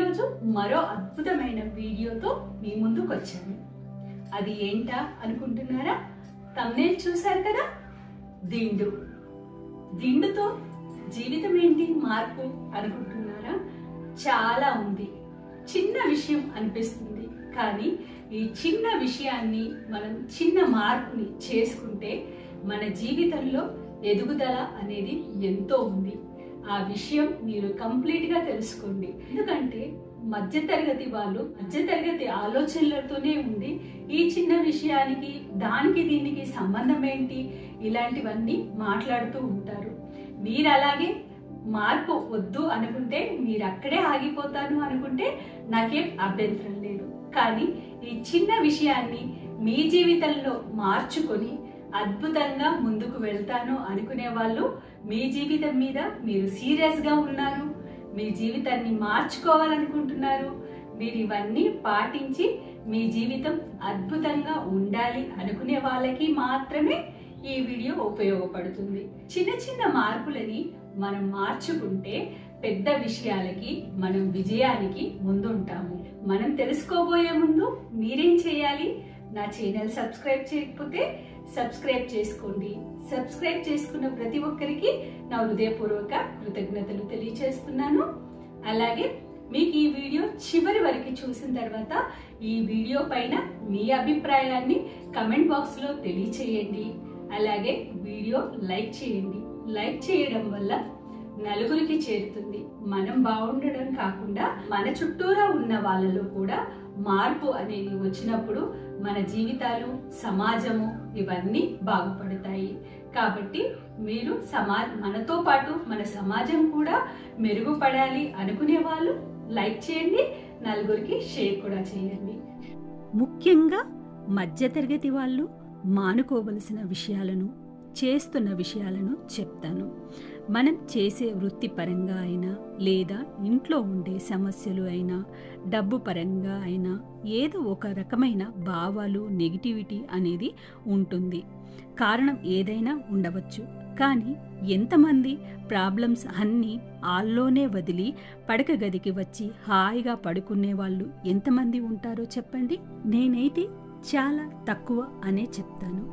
ఈరోజు మరో అద్భుతమైన వీడియోతో మీ ముందుకు వచ్చాను. అది ఏంటా అనుకుంటున్నారా? థంబ్నెయిల్ చూశారు కదా, దిండు. దిండుతో జీవితం ఏంటి మార్పు అనుకుంటున్నారా? చాలా ఉంది. చిన్న విషయం అనిపిస్తుంది, కానీ ఈ చిన్న విషయాన్ని మనం చిన్న మార్పుని చేసుకుంటే మన జీవితంలో ఎదుగుదల అనేది ఎంతో ఉంది. ఆ విషయం మీరు కంప్లీట్ గా తెలుసుకోండి. ఎందుకంటే మధ్యతరగతి వాళ్ళు మధ్యతరగతి ఆలోచనలతోనే ఉండి ఈ చిన్న విషయానికి దానికి దీనికి సంబంధం ఏంటి ఇలాంటివన్నీ మాట్లాడుతూ ఉంటారు. మీరు అలాగే మార్పు వద్దు అనుకుంటే, మీరు అక్కడే ఆగిపోతాను అనుకుంటే నాకేం అభ్యంతరం లేదు. కానీ ఈ చిన్న విషయాన్ని మీ జీవితంలో మార్చుకొని అద్భుతంగా ముందుకు వెళ్తాను అనుకునే వాళ్ళు, మీ జీవితం మీద మీరు సీరియస్ గా ఉన్నారు, మీ జీవితాన్ని మార్చుకోవాలనుకుంటున్నారు, మీరు ఇవన్నీ పాటించి మీ జీవితం అద్భుతంగా ఉండాలి అనుకునే వాళ్ళకి మాత్రమే ఈ వీడియో ఉపయోగపడుతుంది. చిన్న చిన్న మార్పులని మనం మార్చుకుంటే పెద్ద విషయాలకి మనం విజయానికి ముందుంటాము. మనం తెలుసుకోబోయే ముందు మీరేం చేయాలి? నా ఛానల్ సబ్స్క్రైబ్ చేయకపోతే సబ్స్క్రైబ్ చేసుకోండి. సబ్స్క్రైబ్ చేసుకున్న ప్రతి ఒక్కరికి నా హృదయపూర్వక కృతజ్ఞతలు తెలియజేస్తున్నాను. అలాగే మీకు ఈ వీడియో చివరి వరకు చూసిన తర్వాత ఈ వీడియో పైన మీ అభిప్రాయాన్ని కమెంట్ బాక్స్ లో తెలియచేయండి. అలాగే వీడియో లైక్ చేయండి. లైక్ చేయడం వల్ల నలుగురికి చేరుతుంది. మనం బాగుండడం కాకుండా మన చుట్టూరా ఉన్న వాళ్ళలో కూడా మార్పు అనేది వచ్చినప్పుడు మన జీవితాలు, సమాజము ఇవన్నీ బాగుపడతాయి. కాబట్టి మీరు మనతో పాటు మన సమాజం కూడా మెరుగుపడాలి అనుకునే వాళ్ళు లైక్ చేయండి, నలుగురికి షేర్ కూడా చేయండి. ముఖ్యంగా మధ్యతరగతి వాళ్ళు మానుకోవలసిన విషయాలను, చేస్తున్న విషయాలను చెప్తాను. మనం చేసే వృత్తిపరంగా అయినా, లేదా ఇంట్లో ఉండే సమస్యలు అయినా, డబ్బు పరంగా అయినా ఏదో ఒక రకమైన భావాలు, నెగిటివిటీ అనేది ఉంటుంది. కారణం ఏదైనా ఉండవచ్చు. కానీ ఎంతమంది ప్రాబ్లమ్స్ అన్నీ ఆల్లోనే వదిలి పడక గదికి వచ్చి హాయిగా పడుకునే వాళ్ళు ఎంతమంది ఉంటారో చెప్పండి. నేనైతే చాలా తక్కువ అనే చెప్తాను.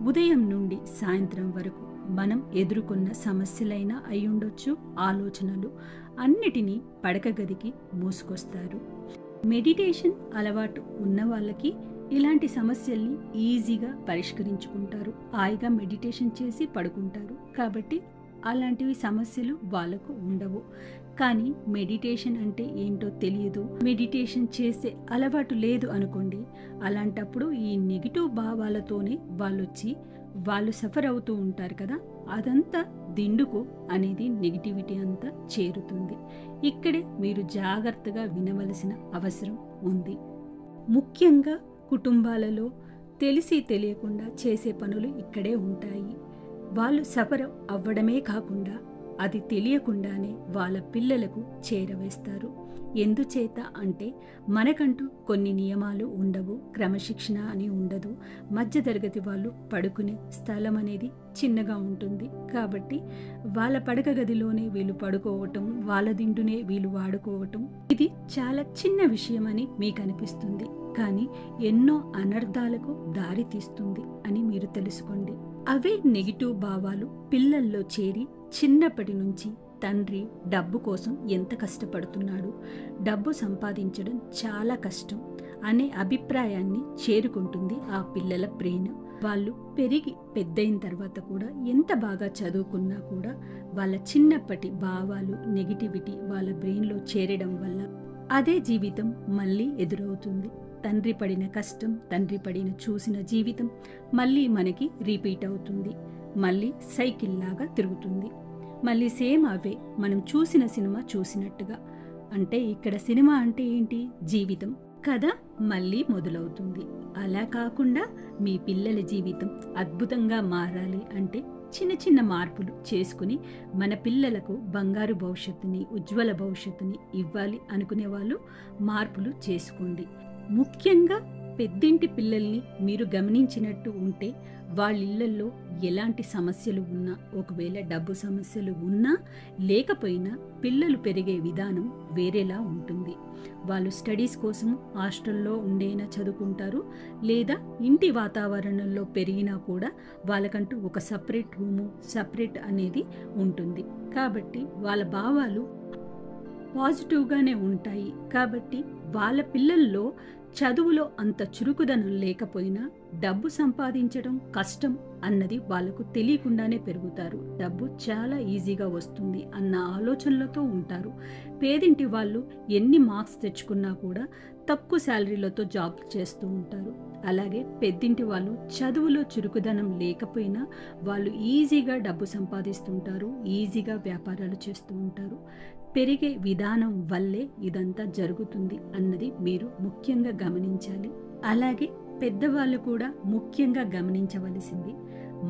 ఉదయం నుండి సాయంత్రం వరకు మనం ఎదుర్కొన్న సమస్యలైనా అయ్యుండొచ్చు, ఆలోచనలు అన్నిటినీ పడక గదికి మోసుకొస్తారు. మెడిటేషన్ అలవాటు ఉన్న వాళ్ళకి ఇలాంటి సమస్యల్ని ఈజీగా పరిష్కరించుకుంటారు. హాయిగా మెడిటేషన్ చేసి పడుకుంటారు. కాబట్టి అలాంటివి సమస్యలు వాళ్ళకు ఉండవు. కానీ మెడిటేషన్ అంటే ఏంటో తెలియదు, మెడిటేషన్ చేసే అలవాటు లేదు అనుకోండి. అలాంటప్పుడు ఈ నెగిటివ్ భావాలతోనే వాళ్ళు సఫర్ అవుతూ ఉంటారు కదా. అదంతా దిండుకు అనేది నెగిటివిటీ అంతా చేరుతుంది. ఇక్కడే మీరు జాగ్రత్తగా వినవలసిన అవసరం ఉంది. ముఖ్యంగా కుటుంబాలలో తెలిసి తెలియకుండా చేసే పనులు ఇక్కడే ఉంటాయి. వాళ్ళు సఫర్ అవ్వడమే కాకుండా అది తెలియకుండానే వాళ్ళ పిల్లలకు చేరవేస్తారు. ఎందుచేత అంటే మనకంటూ కొన్ని నియమాలు ఉండవు, క్రమశిక్షణ అని ఉండదు. మధ్యతరగతి వాళ్ళు పడుకునే స్థలం అనేది చిన్నగా ఉంటుంది. కాబట్టి వాళ్ళ పడక గదిలోనే వీళ్ళు పడుకోవటం, వాళ్ళ దిండునే వీళ్ళు వాడుకోవటం ఇది చాలా చిన్న విషయం అని మీకు అనిపిస్తుంది. కానీ ఎన్నో అనర్థాలకు దారి తీస్తుంది అని మీరు తెలుసుకోండి. అవే నెగిటివ్ భావాలు పిల్లల్లో చేరి చిన్నప్పటి నుంచి తండ్రి డబ్బు కోసం ఎంత కష్టపడుతున్నాడు, డబ్బు సంపాదించడం చాలా కష్టం అనే అభిప్రాయాన్ని చేరుకుంటుంది ఆ పిల్లల బ్రెయిన్. వాళ్ళు పెరిగి పెద్దయిన తర్వాత కూడా ఎంత బాగా చదువుకున్నా కూడా వాళ్ళ చిన్నప్పటి భావాలు, నెగిటివిటీ వాళ్ళ బ్రెయిన్లో చేరడం వల్ల అదే జీవితం మళ్ళీ ఎదురవుతుంది. తండ్రి పడిన కష్టం, తండ్రి పడిన చూసిన జీవితం మళ్ళీ మనకి రిపీట్ అవుతుంది. మళ్ళీ సైకిల్ లాగా తిరుగుతుంది. మళ్ళీ సేమ్ అవే మనం చూసిన సినిమా చూసినట్టుగా. అంటే ఇక్కడ సినిమా అంటే ఏంటి? జీవితం. కథ మళ్ళీ మొదలవుతుంది. అలా కాకుండా మీ పిల్లల జీవితం అద్భుతంగా మారాలి అంటే చిన్న చిన్న మార్పులు చేసుకుని మన పిల్లలకు బంగారు భవిష్యత్తుని, ఉజ్వల భవిష్యత్తుని ఇవ్వాలి అనుకునే వాళ్ళు మార్పులు చేసుకోండి. ముఖ్యంగా పెద్దింటి పిల్లల్ని మీరు గమనించినట్టు ఉంటే వాళ్ళిళ్లల్లో ఎలాంటి సమస్యలు ఉన్నా, ఒకవేళ డబ్బు సమస్యలు ఉన్నా లేకపోయినా పిల్లలు పెరిగే విధానం వేరేలా ఉంటుంది. వాళ్ళు స్టడీస్ కోసం హాస్టల్లో ఉండేనా చదువుకుంటారు, లేదా ఇంటి వాతావరణంలో పెరిగినా కూడా వాళ్ళకంటూ ఒక సపరేట్ రూము, సపరేట్ అనేది ఉంటుంది. కాబట్టి వాళ్ళ భావాలు పాజిటివ్గానే ఉంటాయి. కాబట్టి వాళ్ళ పిల్లల్లో చదువులో అంత చురుకుదనం లేకపోయినా డబ్బు సంపాదించడం కష్టం అన్నది వాళ్ళకు తెలియకుండానే పెరుగుతారు. డబ్బు చాలా ఈజీగా వస్తుంది అన్న ఆలోచనలతో ఉంటారు. పేదింటి వాళ్ళు ఎన్ని మార్క్స్ తెచ్చుకున్నా కూడా తక్కువ శాలరీలతో జాబ్ చేస్తూ ఉంటారు. అలాగే పెద్దింటి వాళ్ళు చదువులో చురుకుదనం లేకపోయినా వాళ్ళు ఈజీగా డబ్బు సంపాదిస్తుంటారు, ఈజీగా వ్యాపారాలు చేస్తూ ఉంటారు. పెరిగే విధానం వల్లే ఇదంతా జరుగుతుంది అన్నది మీరు ముఖ్యంగా గమనించాలి. అలాగే పెద్దవాళ్ళు కూడా ముఖ్యంగా గమనించవలసింది,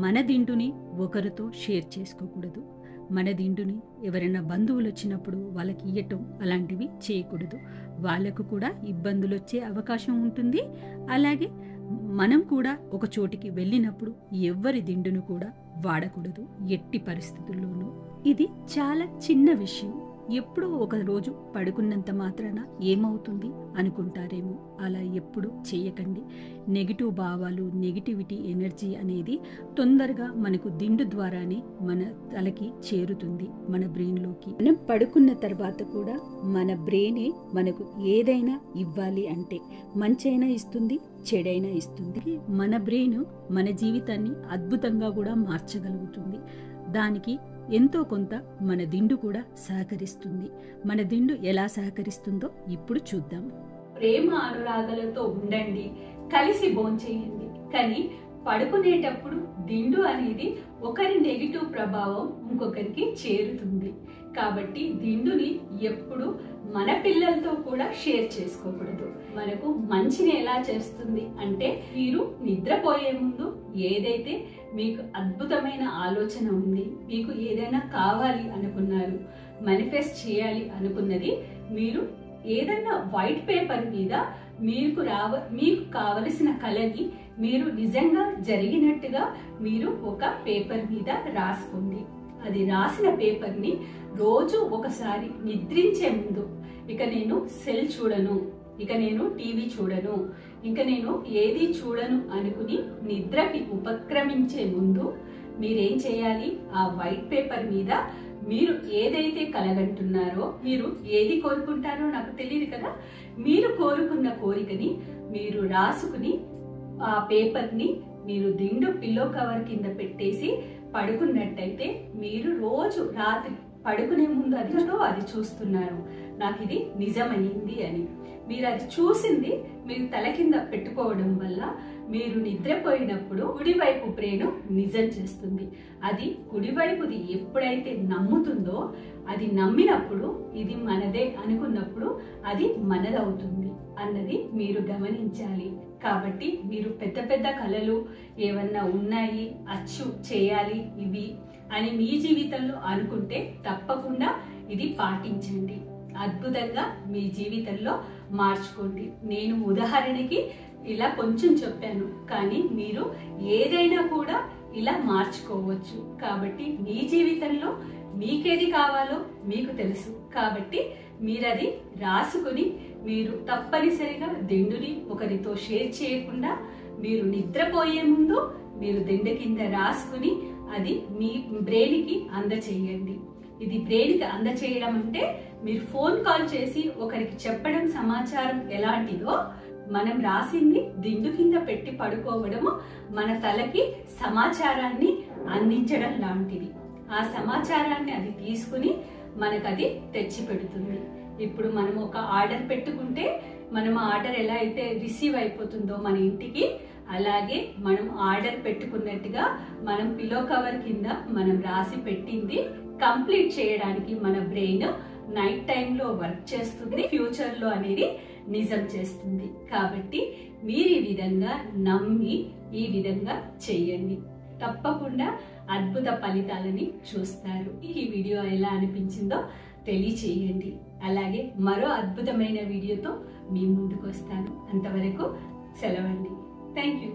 మన దిండుని ఒకరితో షేర్ చేసుకోకూడదు. మన దిండుని ఎవరైనా బంధువులు వచ్చినప్పుడు వాళ్ళకి ఇవ్వటం అలాంటివి చేయకూడదు. వాళ్ళకు కూడా ఇబ్బందులు వచ్చే అవకాశం ఉంటుంది. అలాగే మనం కూడా ఒక చోటికి వెళ్ళినప్పుడు ఎవ్వరి దిండును కూడా వాడకూడదు ఎట్టి పరిస్థితుల్లోనూ. ఇది చాలా చిన్న విషయం, ఎప్పుడో ఒక రోజు పడుకున్నంత మాత్రాన ఏమవుతుంది అనుకుంటారేమో. అలా ఎప్పుడు చేయకండి. నెగిటివ్ భావాలు, నెగిటివిటీ ఎనర్జీ అనేది తొందరగా మనకు దిండు ద్వారానే మన తలకి చేరుతుంది, మన బ్రెయిన్లోకి. మనం పడుకున్న తర్వాత కూడా మన బ్రెయినే మనకు ఏదైనా ఇవ్వాలి అంటే మంచైనా ఇస్తుంది, చెడైనా ఇస్తుంది. మన బ్రెయిన్ మన జీవితాన్ని అద్భుతంగా కూడా మార్చగలుగుతుంది. దానికి ఎంతో కొంత మన దిండు కూడా సహకరిస్తుంది. మన దిండు ఎలా సహకరిస్తుందో ఇప్పుడు చూద్దాం. ప్రేమ అనురాగాలతో ఉండండి, కలిసి భోంచేయండి. కానీ పడుకునేటప్పుడు దిండు అనేది ఒకరి నెగిటివ్ ప్రభావం ఇంకొకరికి చేరుతుంది. కాబట్టి దిండుని ఎప్పుడు మన పిల్లలతో కూడా షేర్ చేసుకోకూడదు. మనకు మంచిని ఎలా చేస్తుంది అంటే, మీరు నిద్రపోయే ముందు ఏదైతే మీకు అద్భుతమైన ఆలోచన ఉంది, మీకు ఏదైనా కావాలి అనుకున్నారు, మేనిఫెస్ట్ చేయాలి అనుకున్నది, మీరు ఏదైనా వైట్ పేపర్ మీద మీకు కావలసిన కళని మీరు నిజంగా జరిగినట్టుగా మీరు ఒక పేపర్ మీద రాసుకోండి. అది రాసిన పేపర్ని రోజు ఒకసారి నిద్రించే ముందు, ఇక నేను సెల్ చూడను, ఇక నేను టీవీ చూడను, ఇంకా నేను ఏది చూడను అనుకుని నిద్రకి ఉపక్రమించే ముందు మీరేం చేయాలి, ఆ వైట్ పేపర్ మీద మీరు ఏదైతే కలగంటున్నారో, మీరు ఏది కోరుకుంటారో నాకు తెలియదు కదా, మీరు కోరుకున్న కోరికని మీరు రాసుకుని ఆ పేపర్ని మీరు దిండు పిల్లో కవర్ కింద పెట్టేసి పడుకున్నట్టయితే మీరు రోజు రాత్రి పడుకునే ముందు అది చూస్తున్నారు, నాకు ఇది నిజమైంది అని. మీరు అది చూసింది మీరు తల కింద పెట్టుకోవడం వల్ల మీరు నిద్రపోయినప్పుడు కుడివైపు బ్రెయిన్ నిజం చేస్తుంది. అది కుడివైపుది ఎప్పుడైతే నమ్ముతుందో, అది నమ్మినప్పుడు ఇది మనదే అనుకున్నప్పుడు అది మనదవుతుంది అన్నది మీరు గమనించాలి. కాబట్టి మీరు పెద్ద పెద్ద కళలు ఏమన్నా ఉన్నాయి, అచ్చు చేయాలి ఇవి అని మీ జీవితంలో అనుకుంటే తప్పకుండా ఇది పాటించండి. అద్భుతంగా మీ జీవితంలో మార్చుకోండి. నేను ఉదాహరణకి ఇలా కొంచెం చెప్పాను, కానీ మీరు ఏదైనా కూడా ఇలా మార్చుకోవచ్చు. కాబట్టి మీ జీవితంలో మీకేది కావాలో మీకు తెలుసు. కాబట్టి మీరది రాసుకుని మీరు తప్పనిసరిగా దిండుని ఒకరితో షేర్ చేయకుండా మీరు నిద్రపోయే ముందు మీరు దిండు కింద రాసుకుని అది మీ బ్రెయిన్కి అందచేయండి. ఇది బ్రెయిన్కి అందచేయడం అంటే మీరు ఫోన్ కాల్ చేసి ఒకరికి చెప్పడం సమాచారం ఎలాంటిదో, మనం రాసింది దిండు కింద పెట్టి పడుకోవడము మన తలకి సమాచారాన్ని అందించడం లాంటిది. ఆ సమాచారాన్ని అది తీసుకుని మనకు అది తెచ్చి పెడుతుంది. ఇప్పుడు మనం ఒక ఆర్డర్ పెట్టుకుంటే మనం ఆర్డర్ ఎలా అయితే రిసీవ్ అయిపోతుందో మన ఇంటికి, అలాగే మనం ఆర్డర్ పెట్టుకున్నట్టుగా మనం పిల్లో కవర్ కింద మనం రాసి పెట్టింది కంప్లీట్ చేయడానికి మన బ్రెయిన్ నైట్ టైంలో వర్క్ చేస్తుంది, ఫ్యూచర్ లో అనేది నిజం చేస్తుంది. కాబట్టి మీరు ఈ విధంగా నమ్మి ఈ విధంగా చెయ్యండి, తప్పకుండా అద్భుత ఫలితాలని చూస్తారు. ఈ వీడియో ఎలా అనిపించిందో తెలియచేయండి. అలాగే మరో అద్భుతమైన వీడియోతో మీ ముందుకు వస్తాను. అంతవరకు సెలవండి. Thank you.